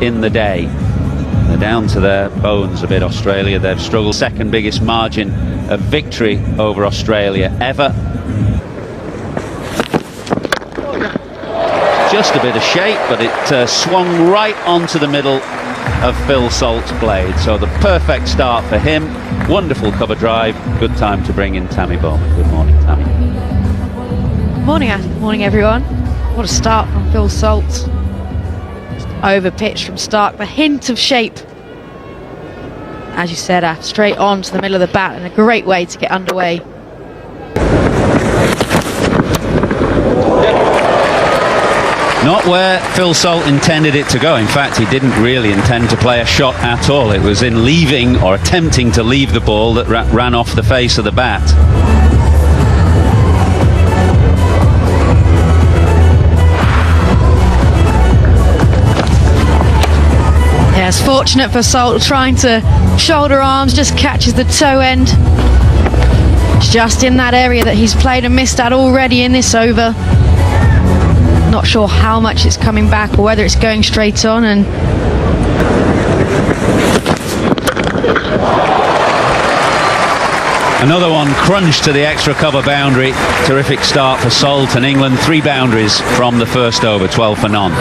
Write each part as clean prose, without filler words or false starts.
in the day. They're down to their bones a bit, Australia. They've struggled. Second biggest margin of victory over Australia ever. Just a bit of shape, but it swung right onto the middle of Phil Salt's blade. So the perfect start for him. Wonderful cover drive. Good time to bring in Tammy Bowman. Good morning, Tammy. Morning, Ash. Morning, everyone. What a start from Phil Salt. Just over pitch from start. The hint of shape, as you said, Ash, straight on to the middle of the bat, and a great way to get underway. Not where Phil Salt intended it to go. In fact, he didn't really intend to play a shot at all. It was in leaving or attempting to leave the ball that ran off the face of the bat. Yeah, it's fortunate for Salt, trying to shoulder arms, just catches the toe end. It's just in that area that he's played and missed at already in this over. Not sure how much it's coming back or whether it's going straight on. And another one crunched to the extra cover boundary. Terrific start for Salt and England. 3 boundaries from the first over, 12 for none.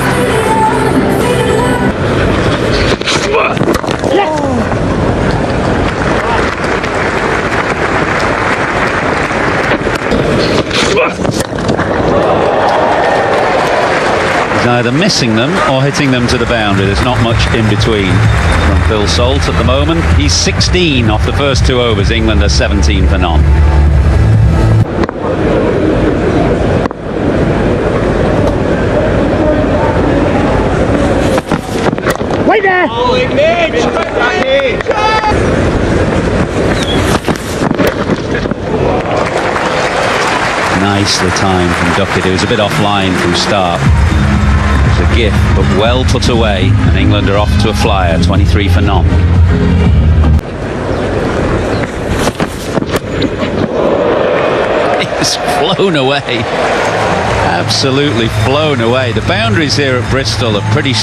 He's either missing them or hitting them to the boundary. There's not much in between from Phil Salt at the moment. He's 16 off the first 2 overs. England are 17 for none. Wait there! Nicely timed from Duckett. It was a bit offline from start. It was a gift, but well put away, and England are off to a flyer, 23 for none. It's flown away. Absolutely flown away. The boundaries here at Bristol are pretty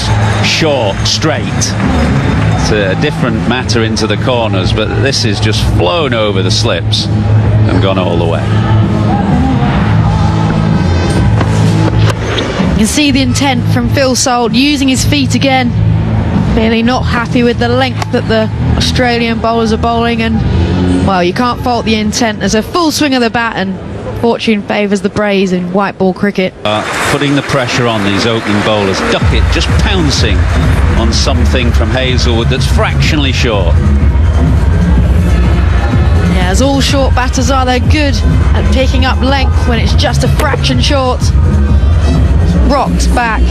short, straight. It's a different matter into the corners, but this is just flown over the slips and gone all the way. you can see the intent from Phil Salt, using his feet again. Clearly not happy with the length that the Australian bowlers are bowling, and well, you can't fault the intent. There's a full swing of the bat, and fortune favours the Braves in white ball cricket. Putting the pressure on these opening bowlers. Duckett just pouncing on something from Hazlewood that's fractionally short. Yeah, as all short batters are, they're good at picking up length when it's just a fraction short. Rocks back.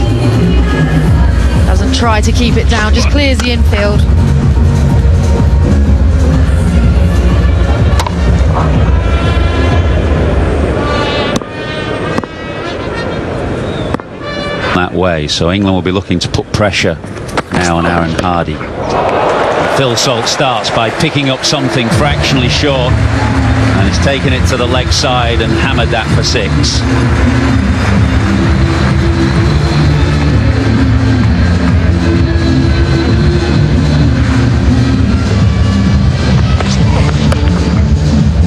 Doesn't try to keep it down, just clears the infield. That way, so England will be looking to put pressure now on Aaron Hardy. Phil Salt starts by picking up something fractionally short, and he's taken it to the leg side and hammered that for 6.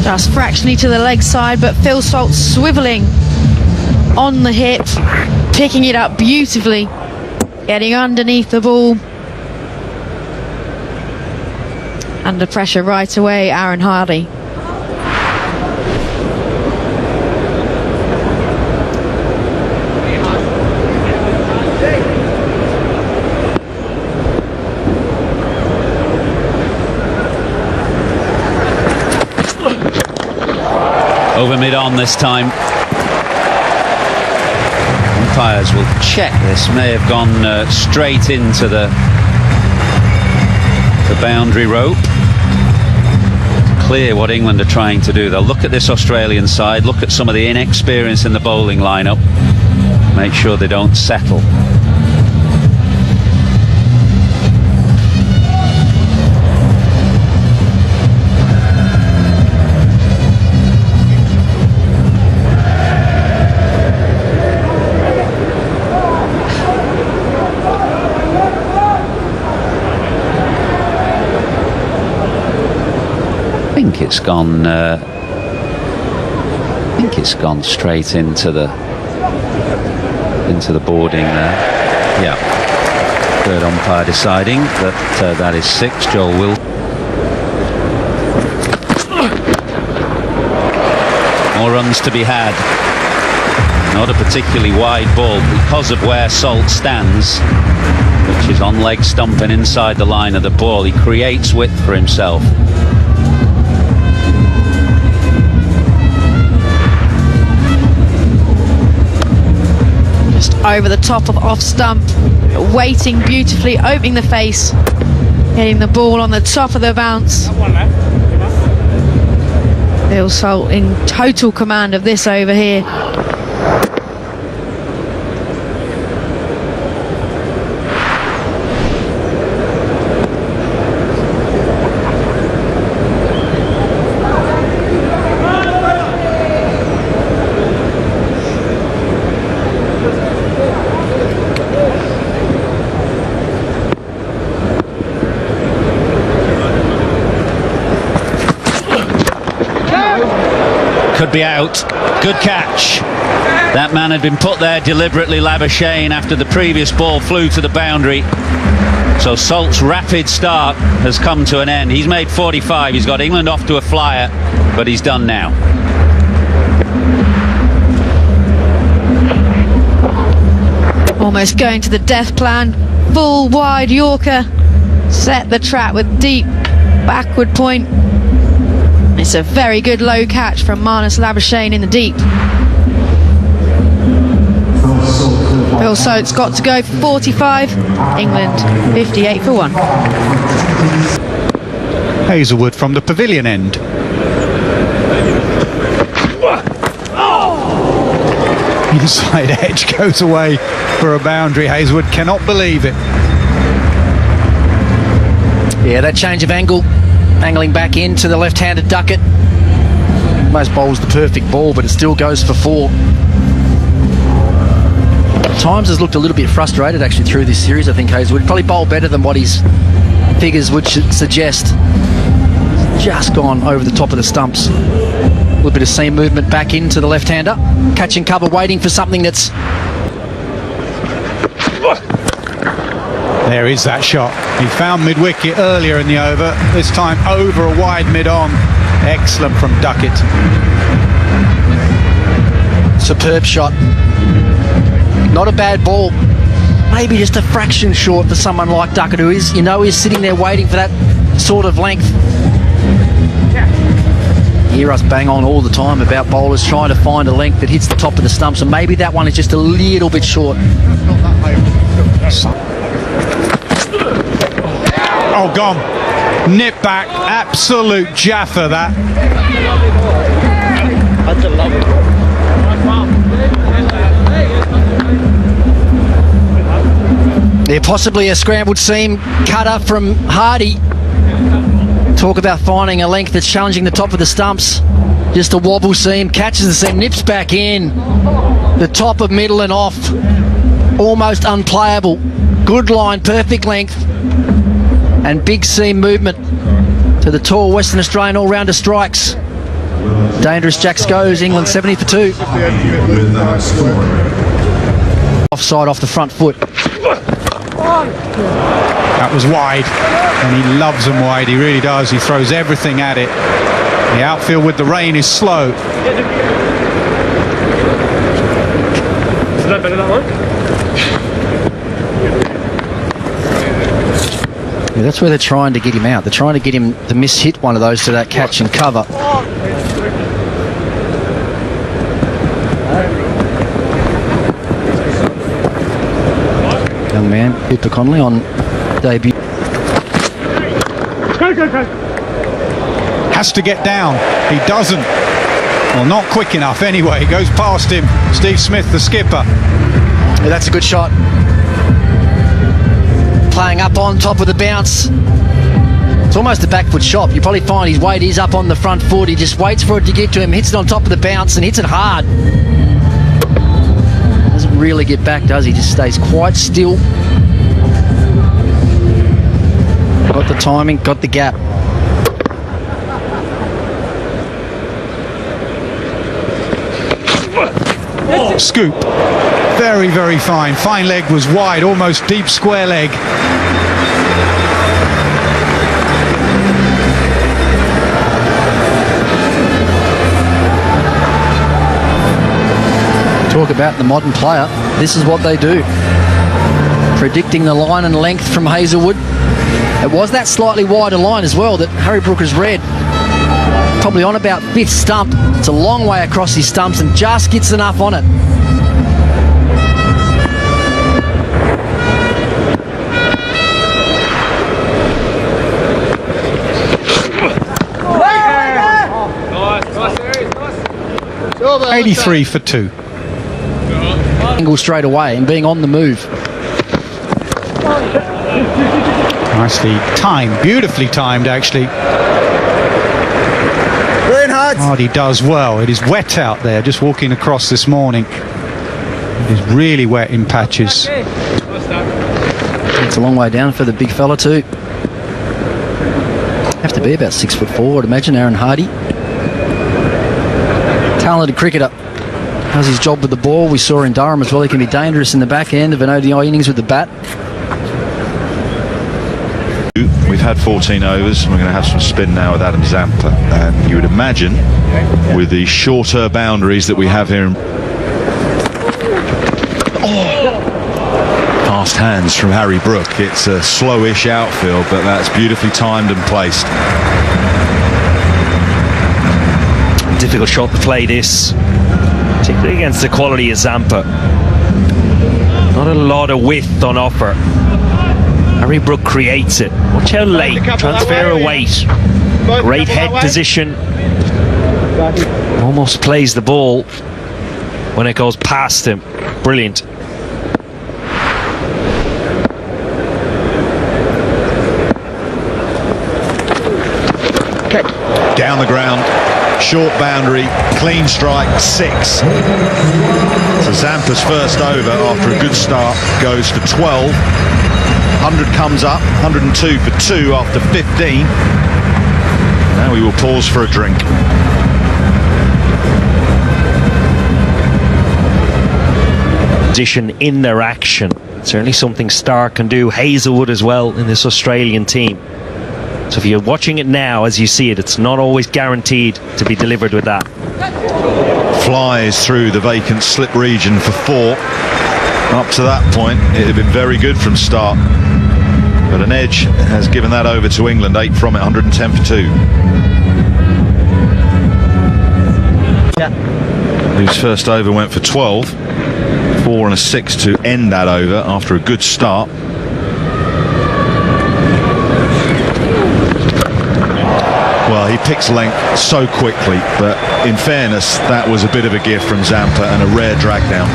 Just fractionally to the leg side, but Phil Salt swivelling on the hip, picking it up beautifully, getting underneath the ball. Under pressure right away, Aaron Hardy. Over mid-on this time. Umpires will check. This may have gone straight into the boundary rope. Clear what England are trying to do. They'll look at this Australian side, look at some of the inexperience in the bowling lineup, make sure they don't settle. it's gone. I think it's gone straight into the boarding there. Yeah. Third umpire deciding that that is 6. Joel will. More runs to be had. Not a particularly wide ball because of where Salt stands, which is on leg stump and inside the line of the ball. He creates width for himself. Just over the top of off stump, waiting beautifully, opening the face, getting the ball on the top of the bounce. Phil Salt in total command of this over here. Could be out. Good catch. That man had been put there deliberately, Labuschagne, after the previous ball flew to the boundary. So Salt's rapid start has come to an end. He's made 45. He's got England off to a flyer, but he's done now. Almost going to the death plan. Full wide Yorker. Set the trap with deep backward point. It's a very good low catch from Marnus Labuschagne in the deep. Phil Salt's got to go for 45. England 58 for 1. Hazlewood from the pavilion end. Inside edge goes away for a boundary. Hazlewood cannot believe it. Yeah, that change of angle, angling back into the left-handed Duckett. Most bowls the perfect ball, but it still goes for 4. At times has looked a little bit frustrated actually through this series. I think Hazlewood probably bowled better than what his figures would suggest. Just gone over the top of the stumps. A little bit of seam movement back into the left-hander. Catching cover, waiting for something that's... There is that shot. He found mid-wicket earlier in the over. This time over a wide mid-on. Excellent from Duckett. Superb shot. Not a bad ball. Maybe just a fraction short for someone like Duckett, who is, is sitting there waiting for that sort of length. You hear us bang on all the time about bowlers trying to find a length that hits the top of the stump, so maybe that one is just a little bit short. Oh, gone. Nip back. Absolute Jaffa, that. Yeah, possibly a scrambled seam cutter from Hardy. Talk about finding a length that's challenging the top of the stumps. Just a wobble seam, catches the seam, nips back in. The top of middle and off. Almost unplayable. Good line, perfect length. And big seam movement to the tall Western Australian all-rounder strikes. Dangerous Jacks goes, England 70 for 2. Offside off the front foot. That was wide, and he loves them wide. He really does. He throws everything at it. The outfield with the rain is slow. Is that better, that one? Yeah, that's where they're trying to get him out. They're trying to get him to miss-hit one of those to that catch and cover. Young man, Cooper Connolly on debut. Go. Has to get down. He doesn't. Well, not quick enough anyway. He goes past him. Steve Smith, the skipper. Yeah, that's a good shot. Playing up on top of the bounce. It's almost a back foot shot. You probably find his weight is up on the front foot. He just waits for it to get to him, hits it on top of the bounce and hits it hard. Doesn't really get back, does he? Just stays quite still. Got the timing, got the gap. scoop. Very, very fine. Fine leg was wide, almost deep square leg. Talk about the modern player. This is what they do. Predicting the line and length from Hazelwood. It was that slightly wider line as well that Harry Brook has read. Probably on about 5th stump. It's a long way across his stumps and just gets enough on it. Nice. 83 for 2. Angle straight away and being on the move. Nicely timed, beautifully timed actually. Hardy does well. It is wet out there, just walking across this morning. It is really wet in patches. It's a long way down for the big fella too. Have to be about 6'4", I'd imagine, Aaron Hardy. Talented cricketer. Does his job with the ball. We saw in Durham as well. He can be dangerous in the back end of an ODI innings with the bat. We've had 14 overs and we're going to have some spin now with Adam Zampa, and you would imagine with the shorter boundaries that we have here in fast hands from Harry Brook. It's a slowish outfield, but that's beautifully timed and placed. Difficult shot to play this, particularly against the quality of Zampa. Not a lot of width on offer. Harry Brook creates it. Watch how late. Transfer of weight. Great head position. Almost plays the ball when it goes past him. Brilliant. Okay. Down the ground. Short boundary, clean strike, 6. So Zampa's first over after a good start goes for 12. 100 comes up, 102 for 2 after 15. Now we will pause for a drink. Position in their action. Certainly something Stark can do. Hazelwood as well in this Australian team. So if you're watching it now as you see it, it's not always guaranteed to be delivered with that. Flies through the vacant slip region for 4. Up to that point, it had been very good from start. But an edge has given that over to England. 8 from it, 110 for 2. Yeah. Whose first over went for 12. 4 and a 6 to end that over after a good start. Well, he picks length so quickly, but in fairness, that was a bit of a gift from Zampa and a rare drag down.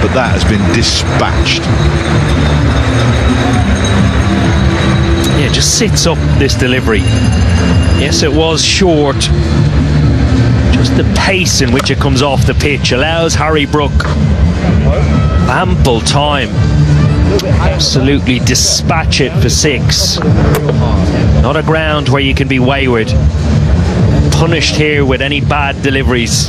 But that has been dispatched. Yeah, just sits up this delivery. Yes, it was short. Just the pace in which it comes off the pitch allows Harry Brook ample time. Absolutely dispatch it for 6. Not a ground where you can be wayward. Punished here with any bad deliveries.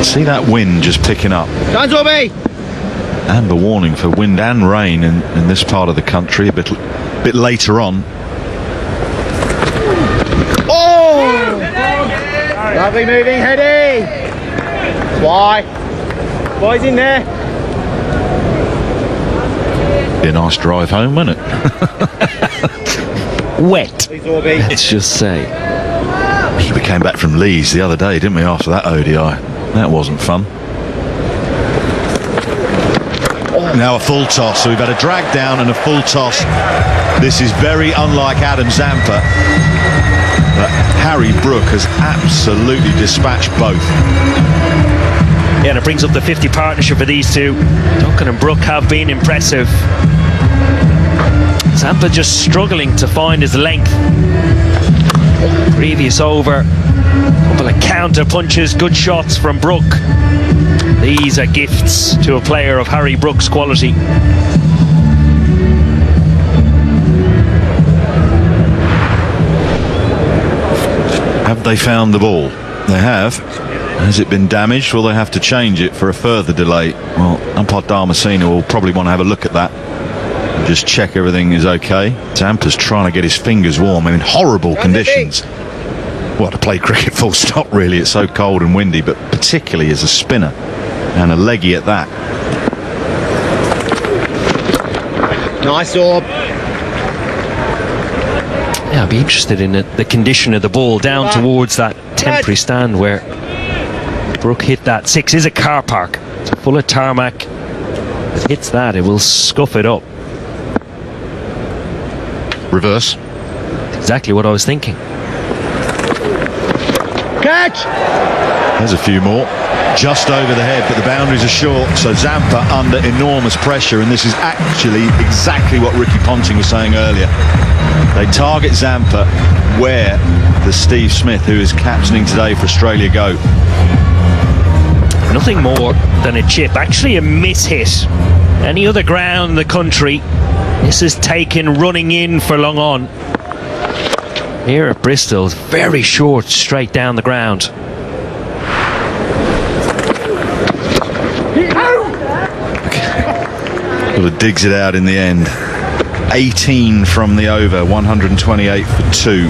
See that wind just picking up. Amber warning for wind and rain in this part of the country a bit later on. Lovely moving, heady. Why? Why's in there? Be a nice drive home, wouldn't it? Wet, Let's just say. We came back from Leeds the other day, didn't we, after that ODI? That wasn't fun. Now a full toss, so we've had a drag down and a full toss. This is very unlike Adam Zampa. But Harry Brook has absolutely dispatched both. Yeah, and it brings up the 50 partnership for these two. Duncan and Brook have been impressive. Zampa just struggling to find his length. Previous over, a couple of counter punches, good shots from Brook. These are gifts to a player of Harry Brook's quality. they found the ball? They have. Has it been damaged? Will they have to change it for a further delay? Well, umpire Damasceno will probably want to have a look at that. Just check everything is okay. Zampa's trying to get his fingers warm. I mean, horrible conditions. Well, to play cricket full stop, really. It's so cold and windy, but particularly as a spinner. And a leggy at that. Nice orb. Yeah, I'd be interested in the condition of the ball down towards that temporary stand where Brook hit that. 6 is a car park. It's full of tarmac. If it hits that, it will scuff it up. Reverse. Exactly what I was thinking. Catch! There's a few more. Just over the head, but the boundaries are short, so Zampa under enormous pressure, and this is actually exactly what Ricky Ponting was saying earlier. They target Zampa where the Steve Smith, who is captaining today for Australia, go. Nothing more than a chip, actually a miss-hit. Any other ground in the country, this is taken running in for long on. Here at Bristol, very short, straight down the ground. Well, it digs it out in the end. 18 from the over, 128 for 2.